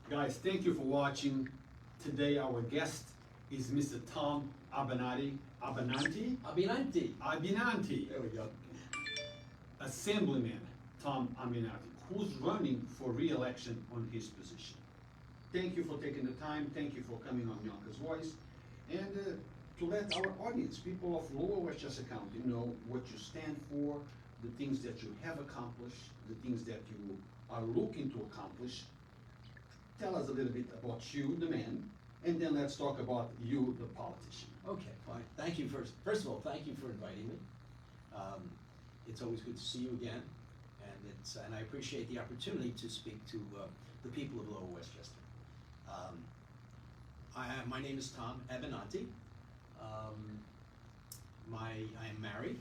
Guys, thank you for watching. Today our guest is Mr. Tom Abinanti. Abinanti. There we go. Assemblyman Tom Abinanti, who's running for re-election on his position. Thank you for taking the time. Thank you for coming on Yonkers Voice. And to let our audience, people of Lower Westchester County, know what you stand for, the things that you have accomplished, the things that you are looking to accomplish. Tell us a little bit about you, the man, and then let's talk about you, the politician. Okay, fine. Thank you first of all, thank you for inviting me. It's always good to see you again, and I appreciate the opportunity to speak to the people of Lower Westchester. My name is Tom Abinanti. I am married.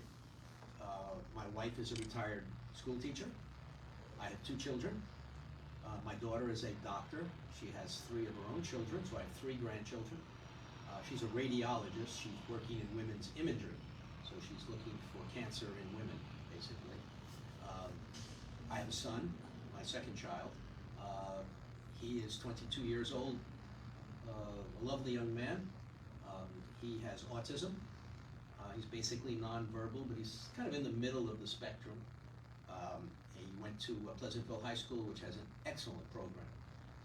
My wife is a retired school teacher. I have 2 children. My daughter is a doctor. She has 3 of her own children, so I have 3 grandchildren. She's a radiologist. She's working in women's imagery, so she's looking for cancer in women, basically. I have a son, my second child. He is 22 years old, a lovely young man. He has autism. He's basically nonverbal, but he's kind of in the middle of the spectrum. He went to Pleasantville High School, which has an excellent program.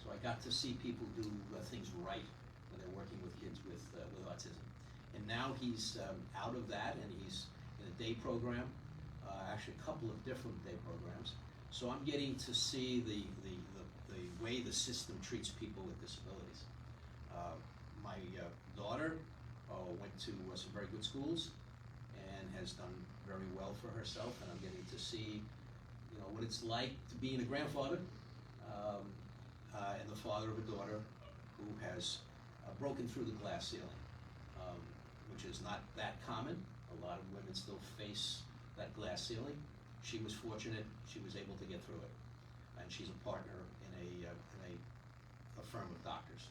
So I got to see people do things right when they're working with kids with autism. And now he's out of that, and he's in a day program, actually a couple of different day programs. So I'm getting to see the way the system treats people with disabilities. My daughter went to some very good schools and has done very well for herself, and I'm getting to see what it's like to being a grandfather and the father of a daughter who has broken through the glass ceiling, which is not that common. A lot of women still face that glass ceiling. She was fortunate; she was able to get through it, and she's a partner in a firm of doctors.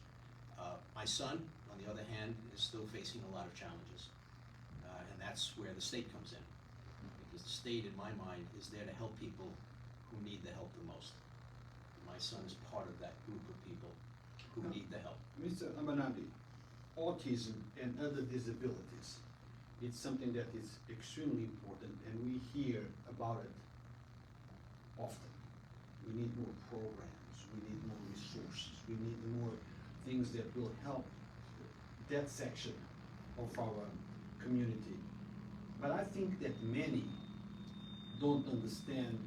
My son, on the other hand, is still facing a lot of challenges, and that's where the state comes in. Because the state, in my mind, is there to help people who need the help the most. My son is part of that group of people who need the help. Mr. Abinanti, autism and other disabilities, it's something that is extremely important, and we hear about it often. We need more programs, we need more resources, we need more things that will help that section of our community. But I think that many don't understand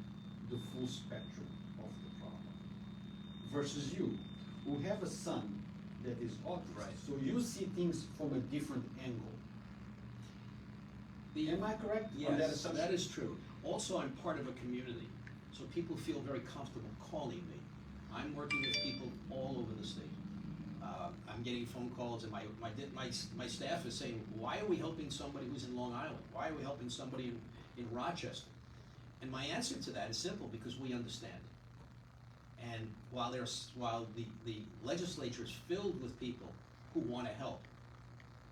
the full spectrum of the problem. Versus you, who have a son that is autistic, Right. so you see things from a different angle. Am I correct on that Yes, assumption? that is true. Also, I'm part of a community, so people feel very comfortable calling me. I'm working with people all over the state. I'm getting phone calls, and my staff is saying, why are we helping somebody who's in Long Island? Why are we helping somebody in Rochester? And my answer to that is simple, because we understand. And while the legislature is filled with people who want to help,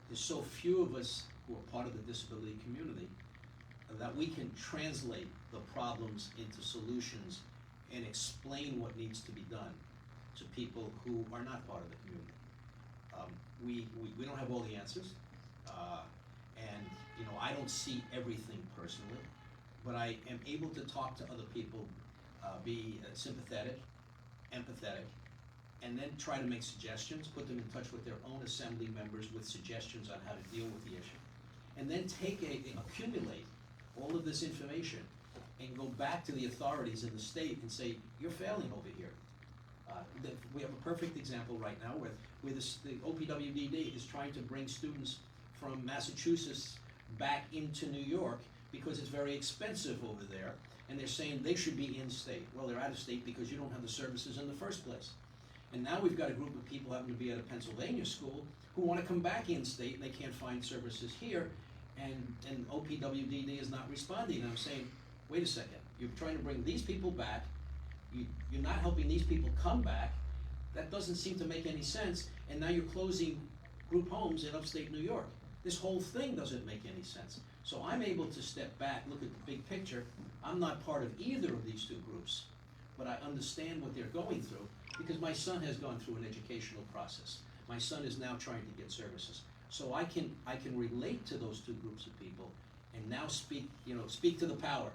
there's so few of us who are part of the disability community that we can translate the problems into solutions and explain what needs to be done to people who are not part of the community. We don't have all the answers, and I don't see everything personally, but I am able to talk to other people, be sympathetic, empathetic, and then try to make suggestions, put them in touch with their own assembly members with suggestions on how to deal with the issue. And then accumulate all of this information and go back to the authorities in the state and say, you're failing over here. We have a perfect example right now where the OPWDD is trying to bring students from Massachusetts back into New York because it's very expensive over there, and they're saying they should be in-state. Well, they're out of state because you don't have the services in the first place. And now we've got a group of people happen to be at a Pennsylvania school who want to come back in-state, and they can't find services here, and OPWDD is not responding. And I'm saying, wait a second, you're trying to bring these people back, you're not helping these people come back. That doesn't seem to make any sense, and now you're closing group homes in upstate New York. This whole thing doesn't make any sense. So I'm able to step back, look at the big picture. I'm not part of either of these 2 groups, but I understand what they're going through, because my son has gone through an educational process. My son is now trying to get services. So I can relate to those two groups of people, and now speak to the power,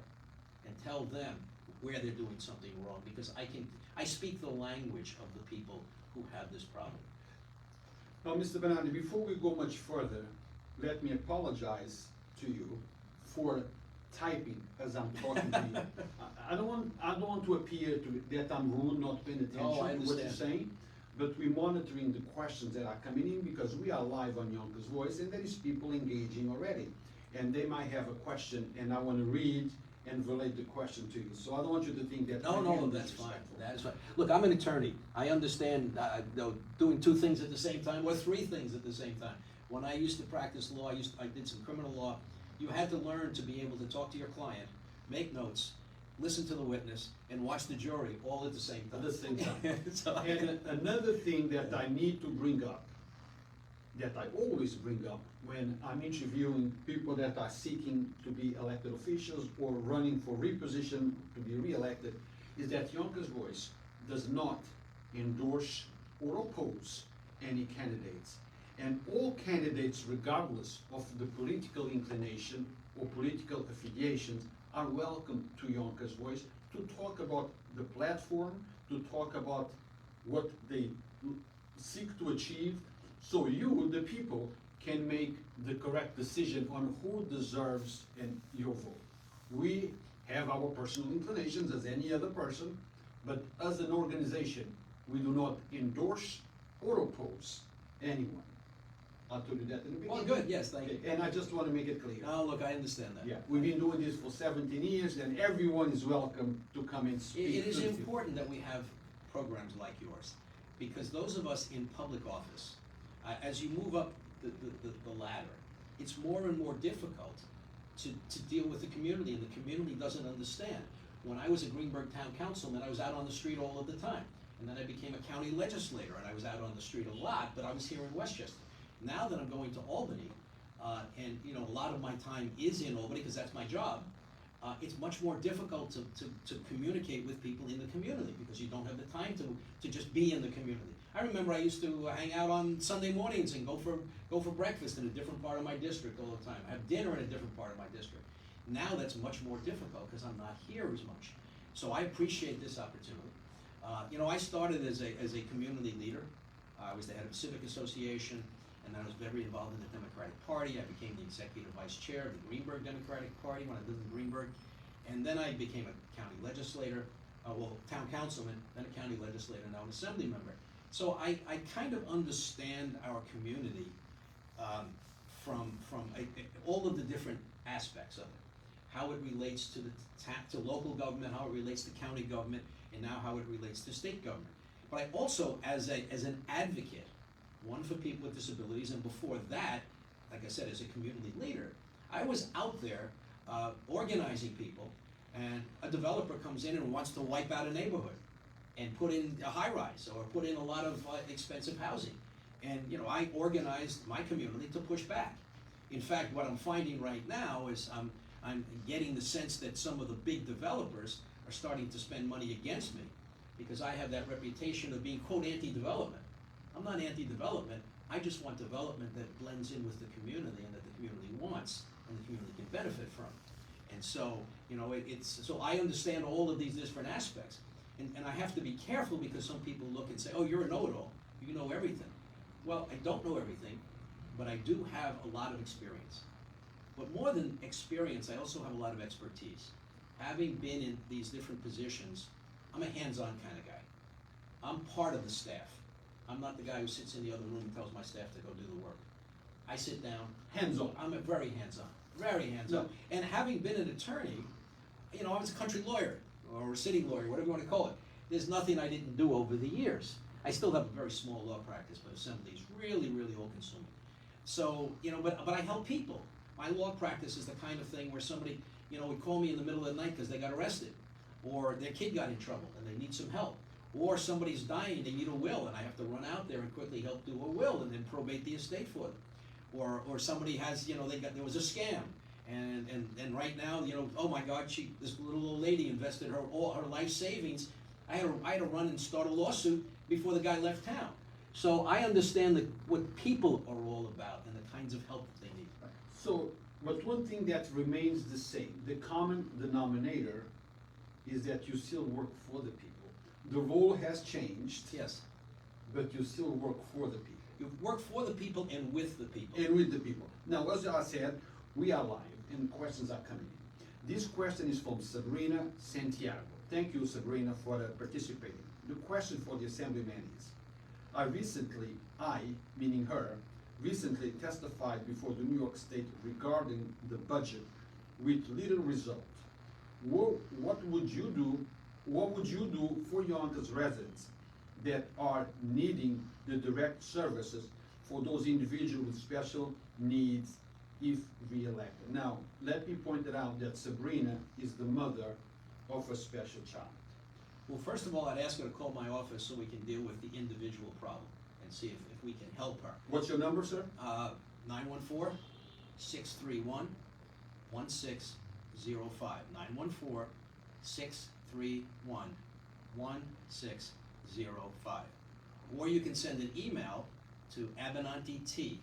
and tell them where they're doing something wrong, because I speak the language of the people who have this problem. Now, Mr. Abinanti, before we go much further, let me apologize to you for typing as I'm talking to you. I don't want to appear that I'm rude, not paying attention No, I to what you're understand. saying, but we're monitoring the questions that are coming in, because we are live on Yonkers Voice, and there is people engaging already. And they might have a question, and I want to read and relate the question to you. So I don't want you to think that I'm No, being that's fine, disrespectful. that is fine. Look, I'm an attorney, I understand, doing two things at the same time, or three things at the same time. When I used to practice law, I did some criminal law. You had to learn to be able to talk to your client, make notes, listen to the witness, and watch the jury all at the same time. At the same time. So And another thing that I need to bring up, that I always bring up when I'm interviewing people that are seeking to be elected officials or running for reposition to be re-elected, is that Yonkers Voice does not endorse or oppose any candidates. And all candidates, regardless of the political inclination or political affiliations, are welcome to Yonkers Voice to talk about the platform, to talk about what they seek to achieve, so you, the people, can make the correct decision on who deserves your vote. We have our personal inclinations as any other person, but as an organization, we do not endorse or oppose anyone. I told you that in the beginning. Well, good, yes, thank you. Okay, and I just want to make it clear. No, look, I understand that. Yeah, we've been doing this for 17 years, and everyone is welcome to come and speak. It is to the people. important that we have programs like yours, because those of us in public office, as you move up the ladder, it's more and more difficult to deal with the community, and the community doesn't understand. When I was a Greenburgh Town Councilman, I was out on the street all of the time, and then I became a county legislator, and I was out on the street a lot, but I was here in Westchester. Now that I'm going to Albany, and a lot of my time is in Albany, because that's my job, it's much more difficult to communicate with people in the community, because you don't have the time to just be in the community. I remember I used to hang out on Sunday mornings and go for breakfast in a different part of my district all the time, have dinner in a different part of my district. Now that's much more difficult, because I'm not here as much. So I appreciate this opportunity. I started as a community leader. I was the head of a civic association, and I was very involved in the Democratic Party. I became the executive vice chair of the Greenburgh Democratic Party when I lived in Greenburgh. And then I became a county legislator, town councilman, then a county legislator, now an assembly member. So I kind of understand our community from all of the different aspects of it. How it relates to local government, how it relates to county government, and now how it relates to state government. But I also, as an advocate, one for people with disabilities, and before that, like I said, as a community leader, I was out there organizing people, and a developer comes in and wants to wipe out a neighborhood and put in a high-rise or put in a lot of expensive housing. And I organized my community to push back. In fact, what I'm finding right now is I'm getting the sense that some of the big developers are starting to spend money against me, because I have that reputation of being, quote, anti-development. I'm not anti-development, I just want development that blends in with the community and that the community wants and the community can benefit from. And so, so I understand all of these different aspects. And I have to be careful, because some people look and say, oh, you're a know-it-all, you know everything. Well, I don't know everything, but I do have a lot of experience. But more than experience, I also have a lot of expertise. Having been in these different positions, I'm a hands-on kind of guy. I'm part of the staff. I'm not the guy who sits in the other room and tells my staff to go do the work. I sit down. Hands-on. I'm a very hands-on, very hands-on. Yeah. And having been an attorney, I was a country lawyer, or a city lawyer, whatever you want to call it. There's nothing I didn't do over the years. I still have a very small law practice, but assembly is really, really all-consuming. So, but I help people. My law practice is the kind of thing where somebody, would call me in the middle of the night because they got arrested, or their kid got in trouble and they need some help, or somebody's dying, they need a will, and I have to run out there and quickly help do a will and then probate the estate for them. Or somebody has, there was a scam, and right now, oh my God, this little old lady invested all her life savings I had to run and start a lawsuit before the guy left town. So I understand what people are all about and the kinds of help that they need. So, but one thing that remains the same, the common denominator is that you still work for the people. The role has changed, Yes. but you still work for the people. You work for the people and with the people. And with the people. Now, as I said, we are live and questions are coming in. This question is from Sabrina Santiago. Thank you, Sabrina, for participating. The question for the Assemblyman is, I, meaning her, recently testified before the New York State regarding the budget with little result. What would you do for Yonkers residents that are needing the direct services for those individuals with special needs if re-elected? Now, let me point it out that Sabrina is the mother of a special child. Well, first of all, I'd ask her to call my office so we can deal with the individual problem and see if we can help her. What's your number, sir? 914-631-1605. 914-631-1605. Or you can send an email to Abinanti T,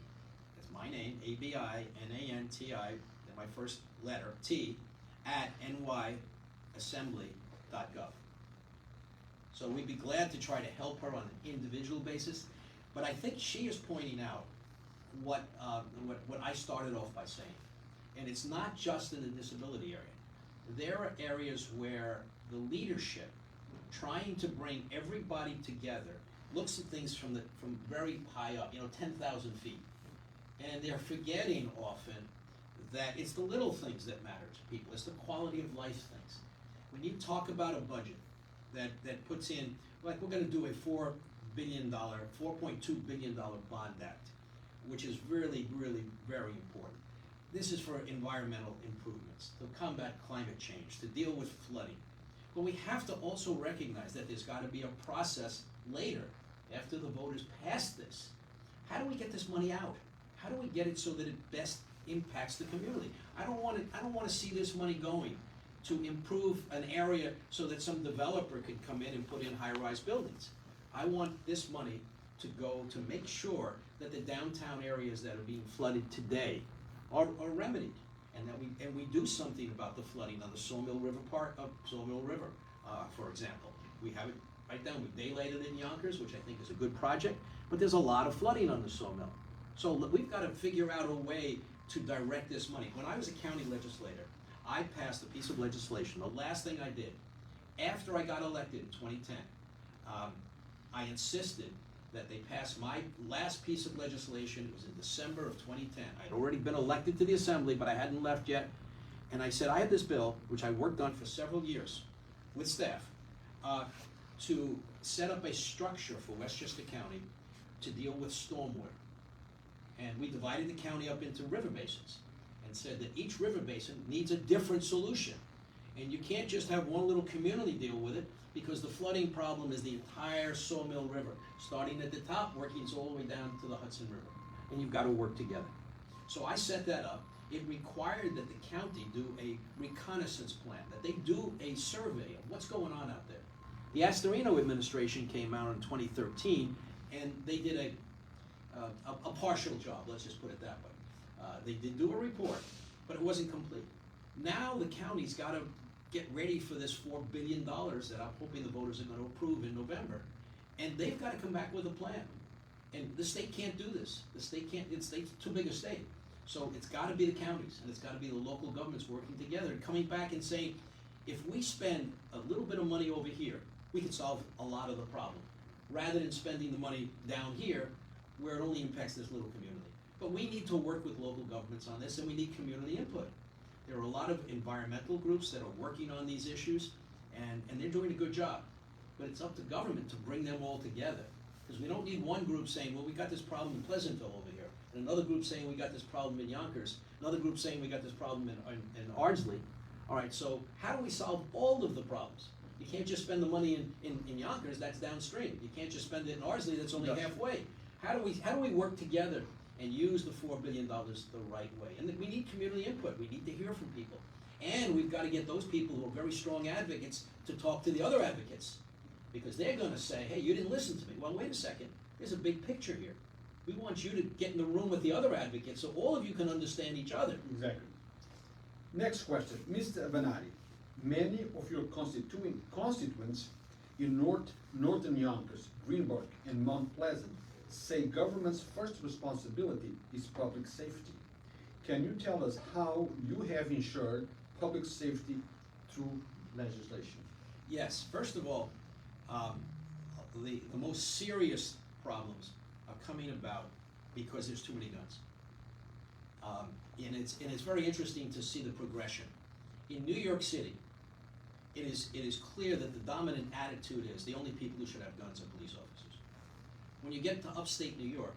that's my name, Abinanti, and my first letter, T, at nyassembly.gov. So we'd be glad to try to help her on an individual basis, but I think she is pointing out what I started off by saying. And it's not just in the disability area. There are areas where the leadership, trying to bring everybody together, looks at things from very high up, 10,000 feet. And they're forgetting often that it's the little things that matter to people. It's the quality of life things. When you talk about a budget that puts in, like we're gonna do a $4.2 billion bond act, which is really, really very important. This is for environmental improvements, to combat climate change, to deal with flooding. But we have to also recognize that there's gotta be a process later, after the voters pass this. How do we get this money out? How do we get it so that it best impacts the community? I don't wanna see this money going to improve an area so that some developer could come in and put in high-rise buildings. I want this money to go to make sure that the downtown areas that are being flooded today are remedied, and that we do something about the flooding on the Sawmill River for example. We have it right down, we daylighted in Yonkers, which I think is a good project, but there's a lot of flooding on the Sawmill. So we've got to figure out a way to direct this money. When I was a county legislator, I passed a piece of legislation, the last thing I did, after I got elected in 2010, I insisted that they pass my last piece of legislation. It was in December of 2010. I'd already been elected to the Assembly, but I hadn't left yet. And I said, I have this bill, which I worked on for several years with staff, to set up a structure for Westchester County to deal with stormwater. And we divided the county up into river basins and said that each river basin needs a different solution. And you can't just have one little community deal with it, because the flooding problem is the entire Sawmill River, starting at the top, working all the way down to the Hudson River. And you've got to work together. So I set that up. It required that the county do a reconnaissance plan, that they do a survey of what's going on out there. The Astorino administration came out in 2013, and they did a partial job, let's just put it that way. They did do a report, but it wasn't complete. Now the county's got to get ready for this $4 billion that I'm hoping the voters are going to approve in November. And they've got to come back with a plan. And the state can't do this. The state can't, it's too big a state. So it's got to be the counties, and it's got to be the local governments working together, coming back and saying, if we spend a little bit of money over here, we can solve a lot of the problem, rather than spending the money down here where it only impacts this little community. But we need to work with local governments on this, and we need community input. There are a lot of environmental groups that are working on these issues, and they're doing a good job. But it's up to government to bring them all together. Because we don't need one group saying, well, we got this problem in Pleasantville over here, and another group saying we got this problem in Yonkers, another group saying we got this problem in Ardsley. All right, so how do we solve all of the problems? You can't just spend the money in Yonkers, that's downstream. You can't just spend it in Ardsley, that's only halfway. How do we work together and use the $4 billion the right way? And we need community input. We need to hear from people. And we've got to get those people who are very strong advocates to talk to the other advocates. Because they're gonna say, hey, you didn't listen to me. Well, wait a second, there's a big picture here. We want you to get in the room with the other advocates so all of you can understand each other. Exactly. Next question, Mr. Abinanti. Many of your constituents in northern Yonkers, Greenburgh, and Mount Pleasant say government's first responsibility is public safety. Can you tell us how you have ensured public safety through legislation? Yes, first of all, the most serious problems are coming about because there's too many guns. And it's very interesting to see the progression. In New York City, it is clear that the dominant attitude is the only people who should have guns are police officers. When you get to upstate New York,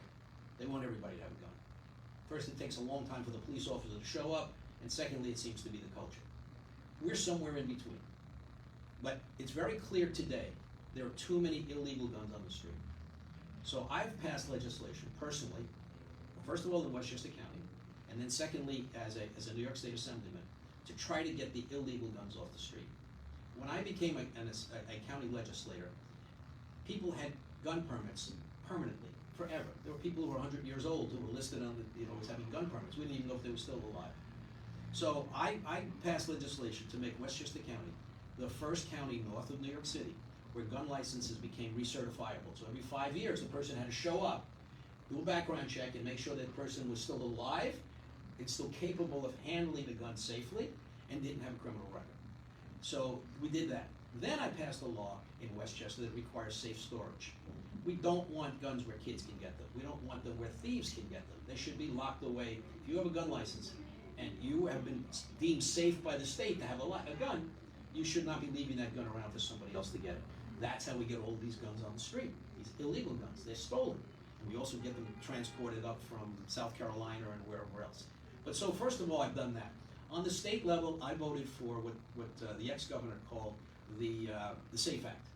they want everybody to have a gun. First, it takes a long time for the police officer to show up, and secondly, it seems to be the culture. We're somewhere in between. But it's very clear today, there are too many illegal guns on the street. So I've passed legislation personally, first of all in Westchester County, and then secondly as a New York State Assemblyman, to try to get the illegal guns off the street. When I became a county legislator, people had gun permits permanently, forever. There were people who were 100 years old who were listed on as having gun permits. We didn't even know if they were still alive. So I passed legislation to make Westchester County the first county north of New York City where gun licenses became recertifiable. So every 5 years, the person had to show up, do a background check, and make sure that person was still alive and still capable of handling the gun safely and didn't have a criminal record. So we did that. Then I passed a law in Westchester that requires safe storage. We don't want guns where kids can get them. We don't want them where thieves can get them. They should be locked away. If you have a gun license and you have been deemed safe by the state to have a gun, you should not be leaving that gun around for somebody else to get it. That's how we get all these guns on the street, these illegal guns. They're stolen. And we also get them transported up from South Carolina and wherever else. But so first of all, I've done that. On the state level, I voted for what the ex-governor called the SAFE Act.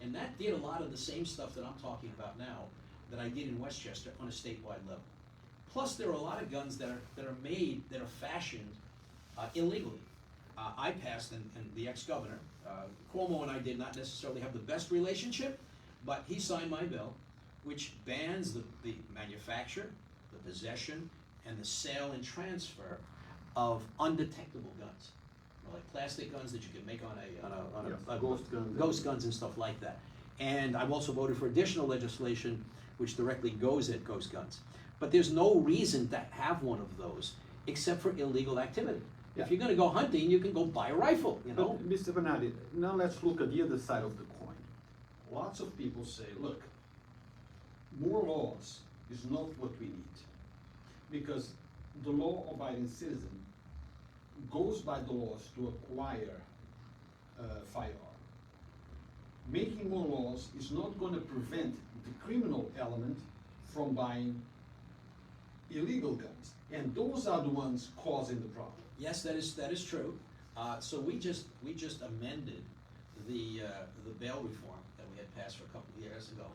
And that did a lot of the same stuff that I'm talking about now that I did in Westchester on a statewide level. Plus, there are a lot of guns that are made, that are fashioned illegally. I passed, and the ex-governor, Cuomo and I did not necessarily have the best relationship, but he signed my bill, which bans the manufacture, the possession, and the sale and transfer of undetectable guns, like plastic guns that you can make on a ghost guns and stuff like that. And I've also voted for additional legislation which directly goes at ghost guns. But there's no reason to have one of those except for illegal activity. Yeah. If you're going to go hunting, you can go buy a rifle, you know. But Mr. Abinanti, now let's look at the other side of the coin. Lots of people say, look, more laws is not what we need. Because the law-abiding citizen goes by the laws to acquire a firearm. Making more laws is not going to prevent the criminal element from buying illegal guns. And those are the ones causing the problem. Yes, that is true. So we just amended the bail reform that we had passed for a couple of years ago.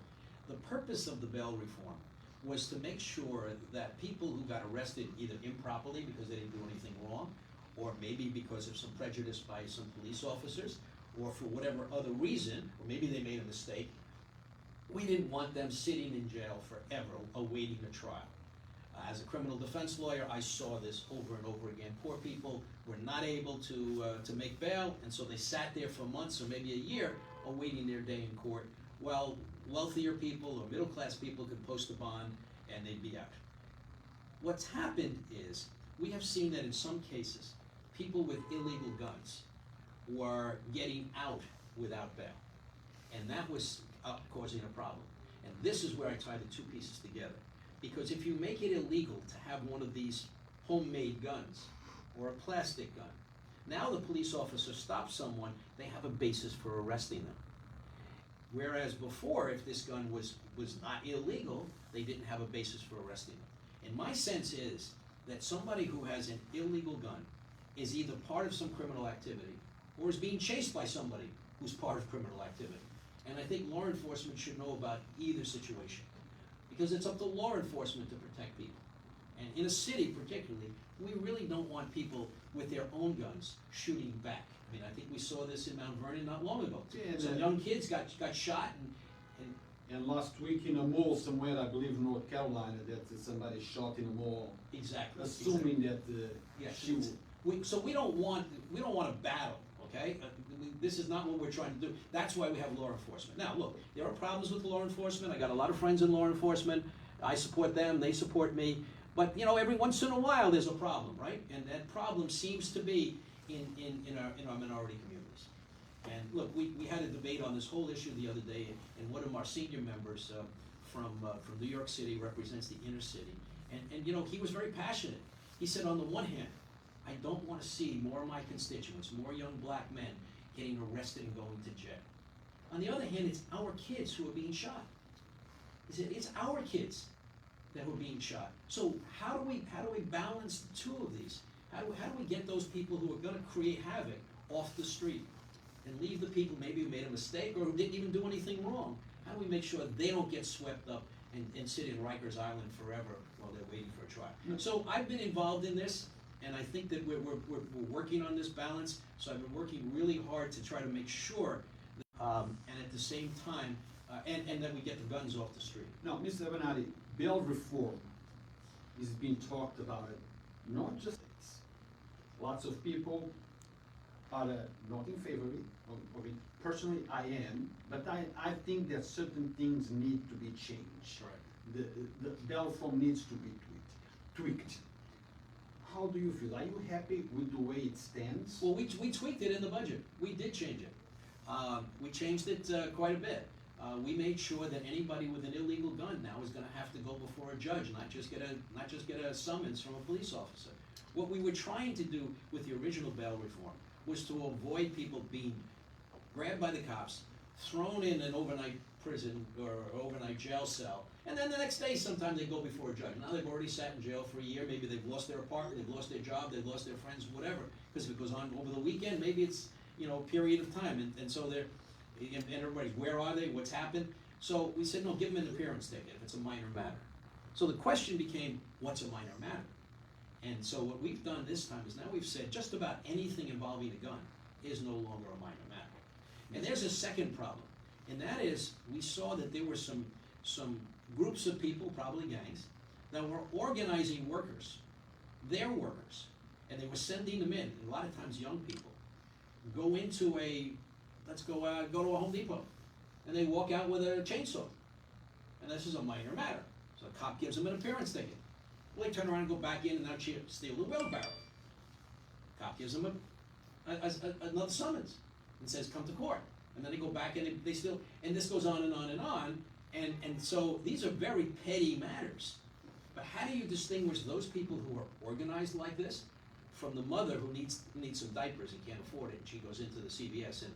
The purpose of the bail reform was to make sure that people who got arrested either improperly because they didn't do anything wrong, or maybe because of some prejudice by some police officers, or for whatever other reason, or maybe they made a mistake, we didn't want them sitting in jail forever awaiting a trial. As a criminal defense lawyer, I saw this over and over again. Poor people were not able to make bail, and so they sat there for months or maybe a year awaiting their day in court. Well, wealthier people or middle-class people could post a bond and they'd be out. What's happened is we have seen that in some cases, people with illegal guns were getting out without bail, and that was causing a problem. And this is where I tie the two pieces together. Because if you make it illegal to have one of these homemade guns or a plastic gun, now the police officer stops someone, they have a basis for arresting them. Whereas before, if this gun was not illegal, they didn't have a basis for arresting them. And my sense is that somebody who has an illegal gun is either part of some criminal activity or is being chased by somebody who's part of criminal activity. And I think law enforcement should know about either situation, because it's up to law enforcement to protect people. And in a city particularly, we really don't want people with their own guns shooting back. I mean, I think we saw this in Mount Vernon not long ago. Yeah, Some young kids got shot and And last week in a mall somewhere, I believe North Carolina, that somebody shot in a mall, exactly. assuming that Yeah, she was. so we don't want a battle, okay? This is not what we're trying to do. That's why we have law enforcement. Now, look, there are problems with law enforcement. I got a lot of friends in law enforcement. I support them, they support me. But, you know, every once in a while there's a problem, right? And that problem seems to be in our minority communities. And look, we had a debate on this whole issue the other day, and one of our senior members from New York City represents the inner city. And you know, he was very passionate. He said, on the one hand, I don't want to see more of my constituents, more young black men getting arrested and going to jail. On the other hand, it's our kids who are being shot. He said, it's our kids that were being shot. So how do we balance the two of these? How do we get those people who are going to create havoc off the street and leave the people maybe who made a mistake or who didn't even do anything wrong? How do we make sure they don't get swept up and sit in Rikers Island forever while they're waiting for a trial? So I've been involved in this, and I think that we're working on this balance. So I've been working really hard to try to make sure, and at the same time, and that we get the guns off the street. Now, Mr. Abinanti, bail reform is being talked about it, not just lots of people are not in favor of it. Personally, I am, but I think that certain things need to be changed. Right. The bail reform needs to be tweaked. How do you feel? Are you happy with the way it stands? Well, we tweaked it in the budget. We did change it. We changed it quite a bit. We made sure that anybody with an illegal gun now is going to have to go before a judge, not just get a summons from a police officer. What we were trying to do with the original bail reform was to avoid people being grabbed by the cops, thrown in an overnight prison or overnight jail cell, and then the next day sometime they go before a judge. Now they've already sat in jail for a year, maybe they've lost their apartment, they've lost their job, they've lost their friends, whatever, because if it goes on over the weekend, maybe it's, you know, a period of time, and so they're, and everybody's, where are they, what's happened? So we said, no, give them an appearance ticket if it's a minor matter. So the question became, what's a minor matter? And so what we've done this time is now we've said just about anything involving a gun is no longer a minor matter. And there's a second problem, and that is we saw that there were some groups of people, probably gangs, that were organizing workers, their workers, and they were sending them in, and a lot of times young people, go into let's go to a Home Depot, and they walk out with a chainsaw, and this is a minor matter. So the cop gives them an appearance ticket. Well, they turn around and go back in and now steal the wheelbarrow. Cop gives them another summons and says, come to court. And then they go back and they still, and this goes on and on and on. And so these are very petty matters. But how do you distinguish those people who are organized like this from the mother who needs some diapers and can't afford it, and she goes into the CVS and,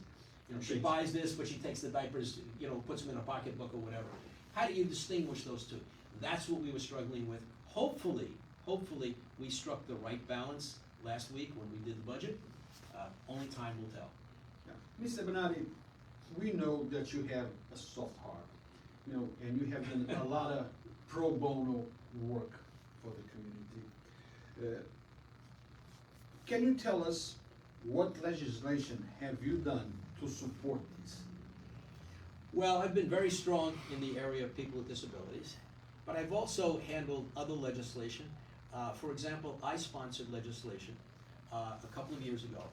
you know, she buys this, but she takes the diapers, you know, puts them in a pocketbook or whatever. How do you distinguish those two? That's what we were struggling with. Hopefully, we struck the right balance last week when we did the budget. Only time will tell. Yeah. Mr. Abinanti, we know that you have a soft heart, you know, and you have done a lot of pro bono work for the community. Can you tell us what legislation have you done to support these? Well, I've been very strong in the area of people with disabilities, but I've also handled other legislation. For example, I sponsored legislation a couple of years ago,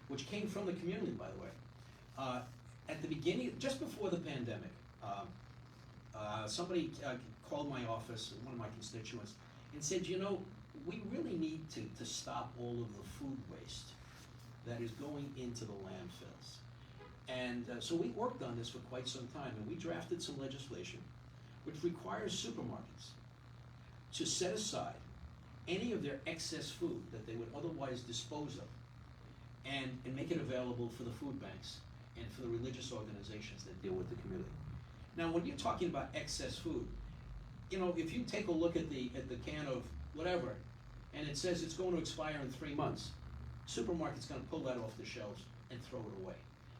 which came from the community, by the way. At the beginning, just before the pandemic, somebody called my office, one of my constituents, and said, you know, we really need to stop all of the food waste that is going into the landfills. And so we worked on this for quite some time, and we drafted some legislation which requires supermarkets to set aside any of their excess food that they would otherwise dispose of and make it available for the food banks and for the religious organizations that deal with the community. Now, when you're talking about excess food, you know, if you take a look at the can of whatever, and it says it's going to expire in 3 months, supermarket's going to pull that off the shelves and throw it away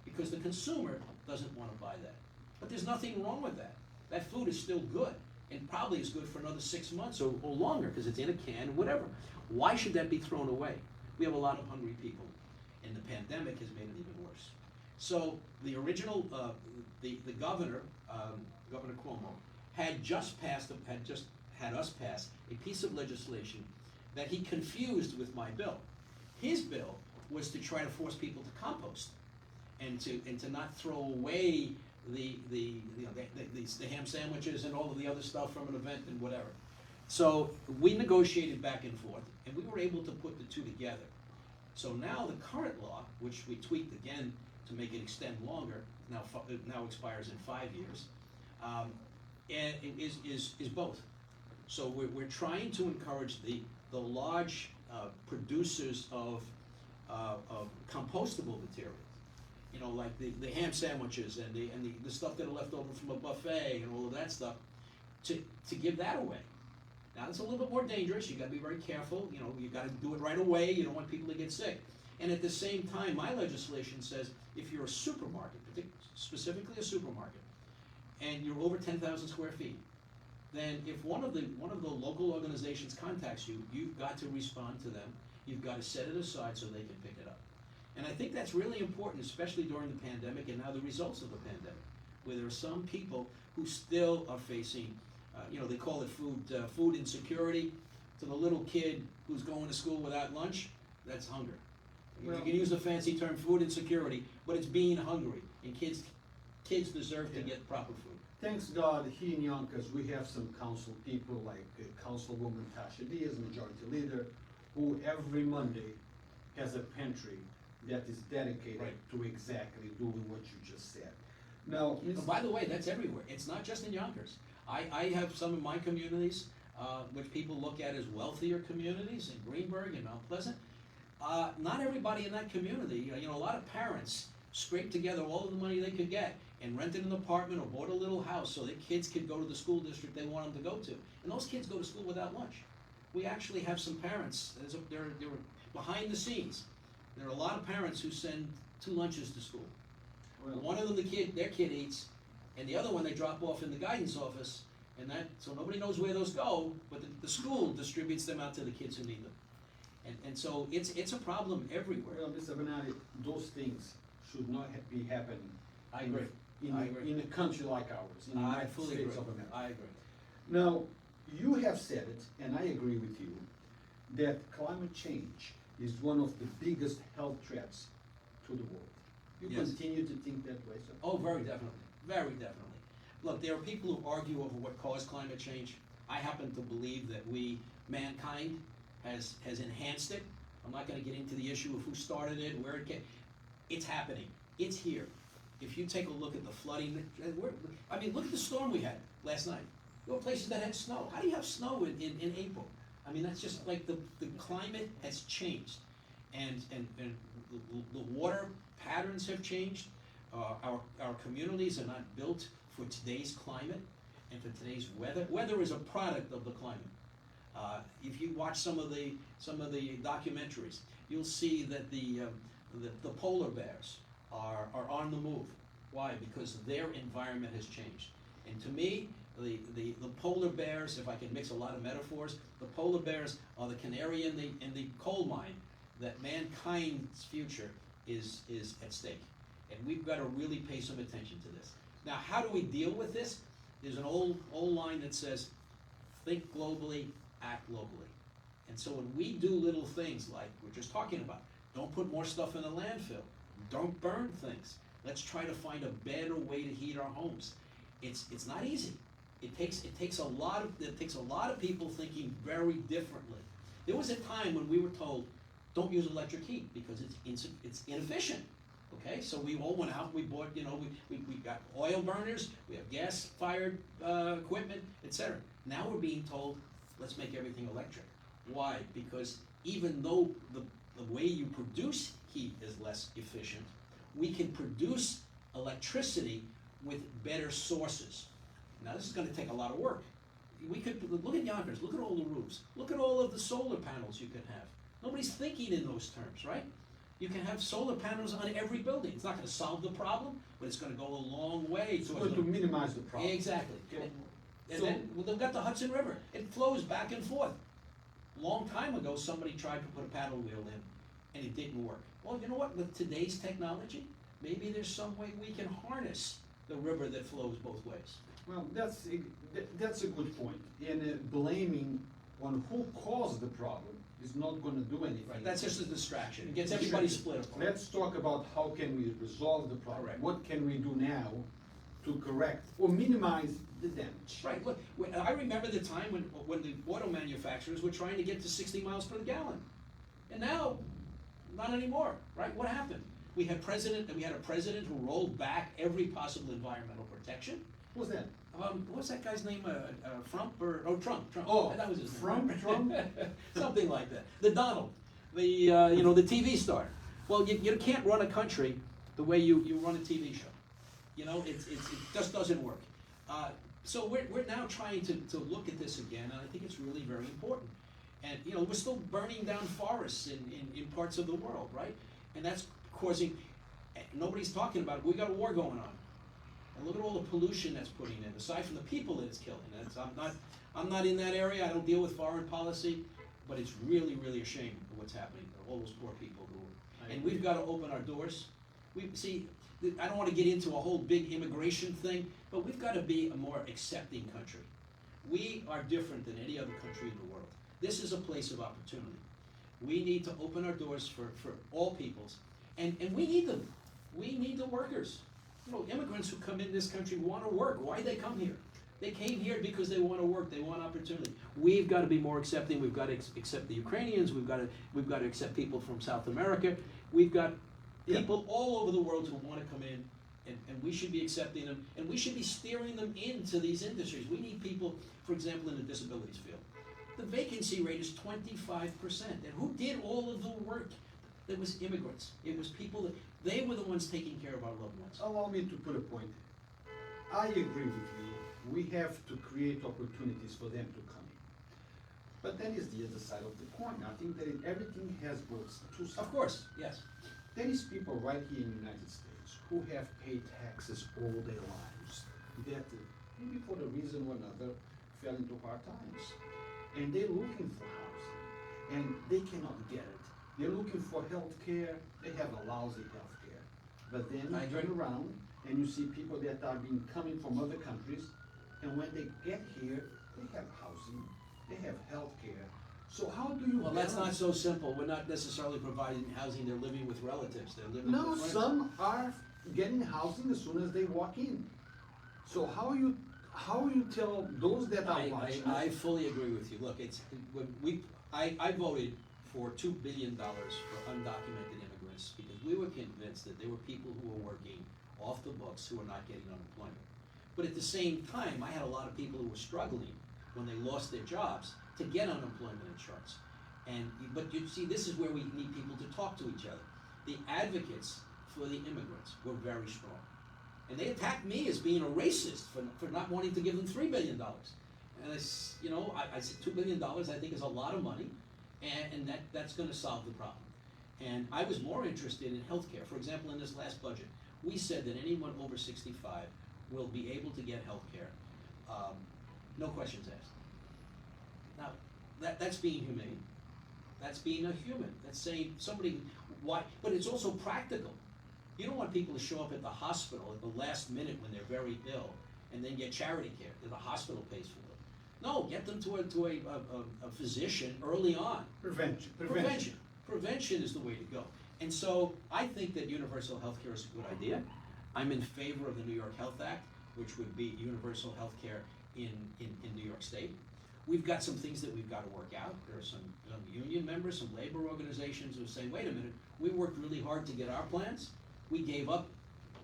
because the consumer doesn't want to buy that. But there's nothing wrong with that. That food is still good. and probably is good for another 6 months or longer, because it's in a can, whatever. Why should that be thrown away? We have a lot of hungry people, and the pandemic has made it even worse. So the original, the governor, Governor Cuomo, had just had us pass a piece of legislation that he confused with my bill. His bill was to try to force people to compost and to not throw away the ham sandwiches and all of the other stuff from an event and whatever. So we negotiated back and forth, and we were able to put the two together. So now the current law, which we tweaked again to make it extend longer, now expires in 5 years, and it is both. So we're trying to encourage the large producers of compostable materials, you know, like the ham sandwiches and the stuff that are left over from a buffet and all of that stuff, to give that away. Now it's a little bit more dangerous. You got to be very careful. You know, you got to do it right away. You don't want people to get sick. And at the same time, my legislation says if you're a supermarket, specifically a supermarket, and you're over 10,000 square feet, then if one of the local organizations contacts you, you've got to respond to them. You've got to set it aside so they can pick it up. And I think that's really important, especially during the pandemic and now the results of the pandemic, where there are some people who still are facing, you know, they call it food insecurity. To the little kid who's going to school without lunch, that's hunger. Well, you can use the fancy term food insecurity, but it's being hungry, and kids deserve to get proper food. Thanks God, here in Yonkers, we have some council people like Councilwoman Tasha Diaz, Majority Leader, who every Monday has a pantry that is dedicated to exactly doing what you just said. Now, And by the way, that's everywhere. It's not just in Yonkers. I have some of my communities, which people look at as wealthier communities in Greenburgh and Mount Pleasant. Not everybody in that community, you know, a lot of parents scraped together all of the money they could get and rented an apartment or bought a little house so their kids could go to the school district they want them to go to. And those kids go to school without lunch. We actually have some parents, they're behind the scenes. There are a lot of parents who send 2 lunches to school. well, One of them, their kid eats, and the other one they drop off in the guidance office, and so nobody knows where those go, but the school distributes them out to the kids who need them. And so it's a problem everywhere. well, Mr. Abinanti, those things should not be happening. I agree. In a country like ours, in the I United fully States agree. of America. I agree. Now, you have said it, and I agree with you, that climate change is one of the biggest health threats to the world. You Yes. continue to think that way, sir? Oh, very definitely. Very definitely. Look, there are people who argue over what caused climate change. I happen to believe that mankind, has enhanced it. I'm not going to get into the issue of who started it, where it came. It's happening. It's here. If you take a look at the flooding, look at the storm we had last night. There were places that had snow. How do you have snow in April? I mean, that's just like the climate has changed, and the water patterns have changed. Our communities are not built for today's climate and for today's weather. Weather is a product of the climate. If you watch some of the documentaries, you'll see that the polar bears are on the move. Why? Because their environment has changed. And to me, the polar bears, if I can mix a lot of metaphors, the polar bears are the canary in the coal mine that mankind's future is at stake. And we've got to really pay some attention to this. Now, how do we deal with this? There's an old line that says, think globally, act locally. And so when we do little things like we're just talking about, don't put more stuff in the landfill, don't burn things, let's try to find a better way to heat our homes. It's not easy. It takes a lot of people thinking very differently. There was a time when we were told, don't use electric heat because it's inefficient. Okay, so we all went out, we bought, we got oil burners, we have gas-fired equipment, etc. Now we're being told, let's make everything electric. Why? Because even though the way you produce heat is less efficient, we can produce electricity with better sources. Now this is going to take a lot of work. We could look at Yonkers, look at all the roofs, look at all of the solar panels you can have. Nobody's thinking in those terms, right? You can have solar panels on every building. It's not going to solve the problem, but it's going to go a long way It's going to minimize the problem. Exactly. Okay. And So- then, well, they've got the Hudson River, it flows back and forth. Long time ago, somebody tried to put a paddle wheel in, and it didn't work. Well, you know what, with today's technology, maybe there's some way we can harness the river that flows both ways. Well, that's a good point. And blaming on who caused the problem is not gonna do anything. Right, that's just a distraction, it gets everybody split apart. Let's talk about how can we resolve the problem. Correct. What can we do now to correct or minimize the damage? Right, look, I remember the time when the auto manufacturers were trying to get to 60 miles per gallon. And now, not anymore, right? What happened? We had a president who rolled back every possible environmental protection. Who's that? What's that guy's name, Trump. Oh, That was his name. Trump? Something like that. The Donald, the TV star. Well, you can't run a country the way you run a TV show. You know, it just doesn't work. So we're now trying to look at this again, and I think it's really very important. And, you know, we're still burning down forests in parts of the world, right? And that's causing, nobody's talking about it, we got a war going on. And look at all the pollution that's putting in, aside from the people that it's killing. I'm not in that area, I don't deal with foreign policy, but it's really, really a shame of what's happening to all those poor people and we've got to open our doors. I don't want to get into a whole big immigration thing, but we've got to be a more accepting country. We are different than any other country in the world. This is a place of opportunity. We need to open our doors for all peoples, and we need them. We need the workers. You know, immigrants who come in this country want to work. Why they come here? They came here because they want to work. They want opportunity. We've got to be more accepting. We've got to accept the Ukrainians. We've got to accept people from South America. We've got people all over the world who want to come in, and we should be accepting them, and we should be steering them into these industries. We need people, for example, in the disabilities field. The vacancy rate is 25%. And who did all of the work? It was immigrants. It was people that, they were the ones taking care of our loved ones. Allow me to put a point. I agree with you. We have to create opportunities for them to come in. But then is the other side of the coin. I think that everything has both two sides. Of course, yes. There is people right here in the United States who have paid taxes all their lives that maybe for the reason or another fell into hard times. And they're looking for housing and they cannot get it. They're looking for health care, they have a lousy health care. But then I you turn agree. around and you see people that are being coming from other countries, and when they get here, they have housing, they have health care. So how do you Well, that's not balance- so simple. We're not necessarily providing housing. They're living with relatives. They're living No, with friends. some are getting housing as soon as they walk in. So how you tell those that are watching? I fully agree with you. Look, I voted for $2 billion for undocumented immigrants because we were convinced that there were people who were working off the books who were not getting unemployment. But at the same time, I had a lot of people who were struggling when they lost their jobs to get unemployment insurance. But you see, this is where we need people to talk to each other. The advocates for the immigrants were very strong. And they attacked me as being a racist for not wanting to give them $3 billion. And I said $2 billion I think is a lot of money, and that's going to solve the problem. And I was more interested in healthcare. For example, in this last budget, we said that anyone over 65 will be able to get healthcare, no questions asked. Now, that's being humane. That's being a human. That's saying why? But it's also practical. You don't want people to show up at the hospital at the last minute when they're very ill and then get charity care that the hospital pays for them. No, get them to a physician early on. Prevention. Prevention is the way to go. And so I think that universal health care is a good idea. I'm in favor of the New York Health Act, which would be universal health care in New York State. We've got some things that we've got to work out. There are some union members, some labor organizations who say, wait a minute, we worked really hard to get our plans. We gave up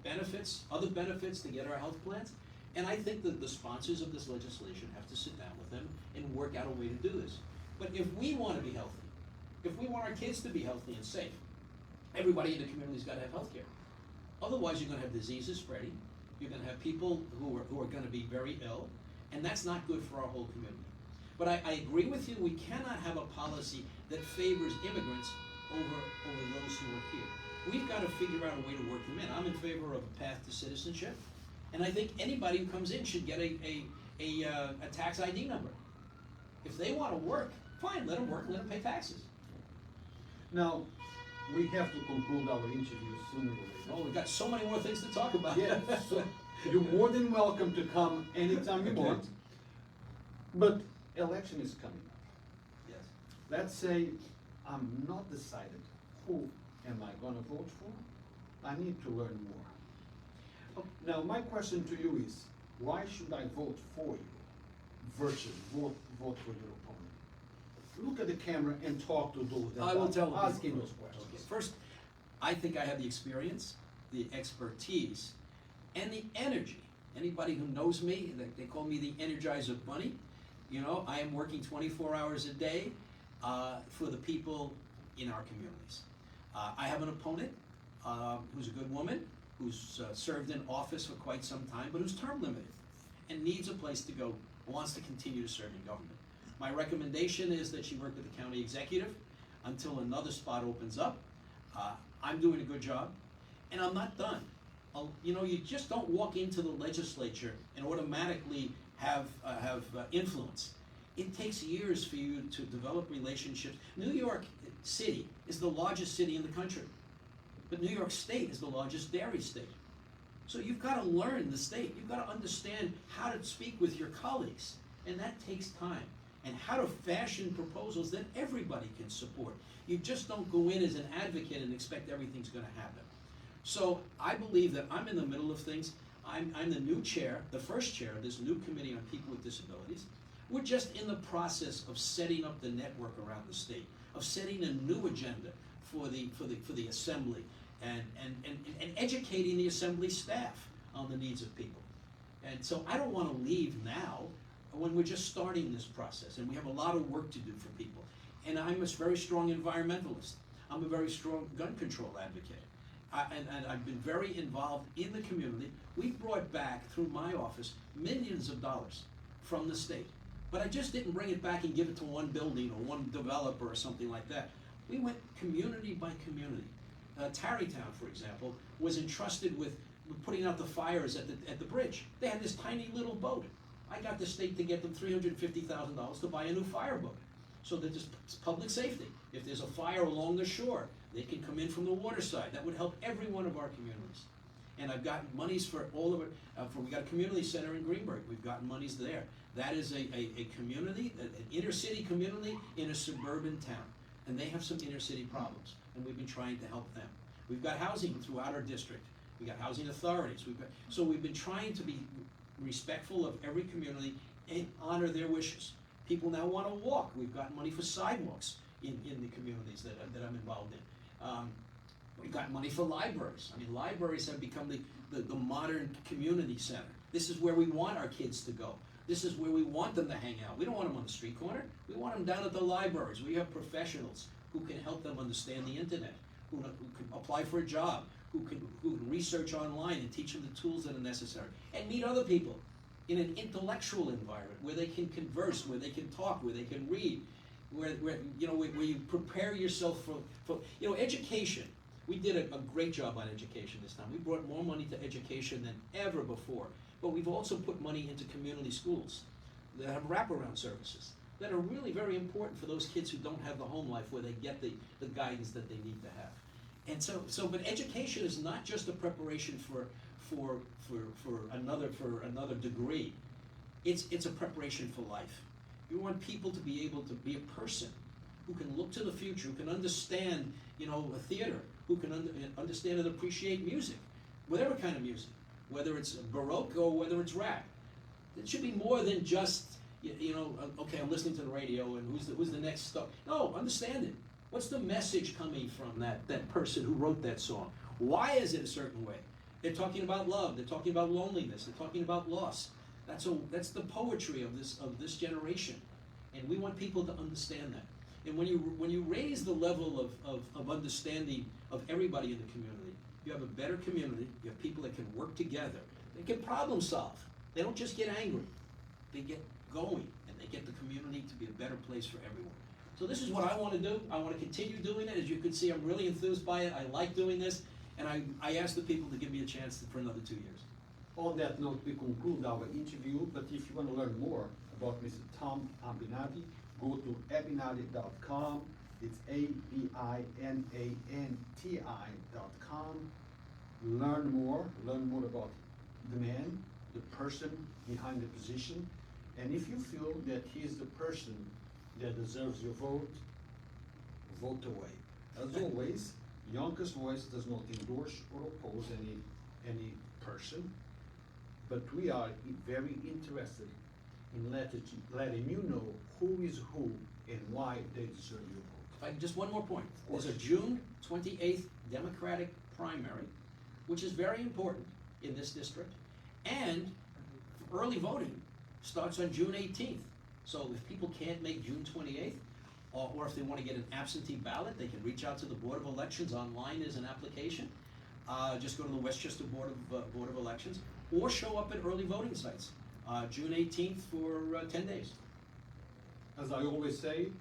benefits, other benefits to get our health plans. And I think that the sponsors of this legislation have to sit down with them and work out a way to do this. But if we want to be healthy, if we want our kids to be healthy and safe, everybody in the community's got to have health care. Otherwise, you're going to have diseases spreading. You're going to have people who are going to be very ill, and that's not good for our whole community. But I agree with you, we cannot have a policy that favors immigrants over those who are here. We've got to figure out a way to work them in. I'm in favor of a path to citizenship, and I think anybody who comes in should get a a tax ID number. If they want to work, fine, let them work, let them pay taxes. Now, we have to conclude our interview sooner or later. Oh, we've got so many more things to talk about. Yeah, so you're more than welcome to come anytime you Okay. want. But election is coming up. Yes. Let's say I'm not decided who am I gonna vote for. I need to learn more. Now, my question to you is, why should I vote for you versus vote for your opponent? Look at the camera and talk to those that I will tell are the asking people. those questions. Okay. First, I think I have the experience, the expertise, and the energy. Anybody who knows me, they call me the Energizer Bunny. You know, I am working 24 hours a day for the people in our communities. I have an opponent who's a good woman, who's served in office for quite some time, but who's term limited and needs a place to go, wants to continue to serve in government. My recommendation is that she work with the county executive until another spot opens up. I'm doing a good job, and I'm not done. You know, you just don't walk into the legislature and automatically have influence. It takes years for you to develop relationships. New York City is the largest city in the country, but New York State is the largest dairy state. So you've got to learn the state. You've got to understand how to speak with your colleagues, and that takes time. And how to fashion proposals that everybody can support. You just don't go in as an advocate and expect everything's going to happen. So I believe that I'm in the middle of things. I'm the new chair, the first chair of this new committee on people with disabilities. We're just in the process of setting up the network around the state, of setting a new agenda for the assembly, and educating the assembly staff on the needs of people. And so I don't want to leave now when we're just starting this process, and we have a lot of work to do for people. And I'm a very strong environmentalist. I'm a very strong gun control advocate. And I've been very involved in the community. We've brought back, through my office, millions of dollars from the state. But I just didn't bring it back and give it to one building or one developer or something like that. We went community by community. Tarrytown, for example, was entrusted with putting out the fires at the bridge. They had this tiny little boat. I got the state to get them $350,000 to buy a new fireboat, so that there's public safety. If there's a fire along the shore, they can come in from the water side. That would help every one of our communities. And I've gotten monies for all of it. We got a community center in Greenburgh. We've gotten monies there. That is a community, an inner city community in a suburban town. And they have some inner city problems, and we've been trying to help them. We've got housing throughout our district. We've got housing authorities. So we've been trying to be respectful of every community and honor their wishes. People now want to walk. We've got money for sidewalks in the communities that I'm involved in. We've got money for libraries. I mean, libraries have become the modern community center. This is where we want our kids to go. This is where we want them to hang out. We don't want them on the street corner. We want them down at the libraries. We have professionals who can help them understand the internet, who can apply for a job, who can research online and teach them the tools that are necessary, and meet other people in an intellectual environment where they can converse, where they can talk, where they can read, where you prepare yourself for education. We did a great job on education this time. We brought more money to education than ever before, but we've also put money into community schools that have wraparound services that are really very important for those kids who don't have the home life where they get the guidance that they need to have. And but education is not just a preparation for another degree. It's a preparation for life. You want people to be able to be a person who can look to the future, who can understand, a theater, who can understand and appreciate music, whatever kind of music, whether it's Baroque or whether it's rap. It should be more than just, okay, I'm listening to the radio and who's the next stuff. No, understand it. What's the message coming from that person who wrote that song? Why is it a certain way? They're talking about love. They're talking about loneliness. They're talking about loss. That's the poetry of this generation, and we want people to understand that. And when you raise the level of understanding of everybody in the community, you have a better community. You have people that can work together. They can problem solve. They don't just get angry. They get going, and they get the community to be a better place for everyone. So this is what I want to do. I want to continue doing it. As you can see, I'm really enthused by it. I like doing this, and I ask the people to give me a chance for another 2 years. On that note, we conclude our interview, but if you want to learn more about Mr. Tom Abinanti, go to abinanti.com. It's ABINANTI.com. Learn more about the man, the person behind the position, and if you feel that he is the person that deserves your vote, vote away. As always, Yonkers Voice does not endorse or oppose any person, but we are very interested in letting you know who is who and why they deserve your vote. If I can, just one more point. Of course. There's a June 28th Democratic primary, which is very important in this district, and early voting starts on June 18th. So if people can't make June 28th, or if they want to get an absentee ballot, they can reach out to the Board of Elections. Online is an application. Just go to the Westchester Board of Elections, or show up at early voting sites. June 18th for 10 days. As I always say,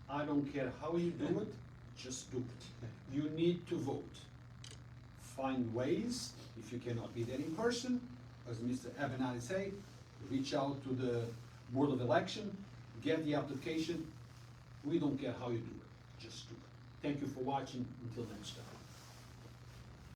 I don't care how you do it, just do it. You need to vote. Find ways, if you cannot be there in person, as Mr. Abinanti say, reach out to the Board of Election, get the application. We don't care how you do it, just do it. Thank you for watching. Until next time.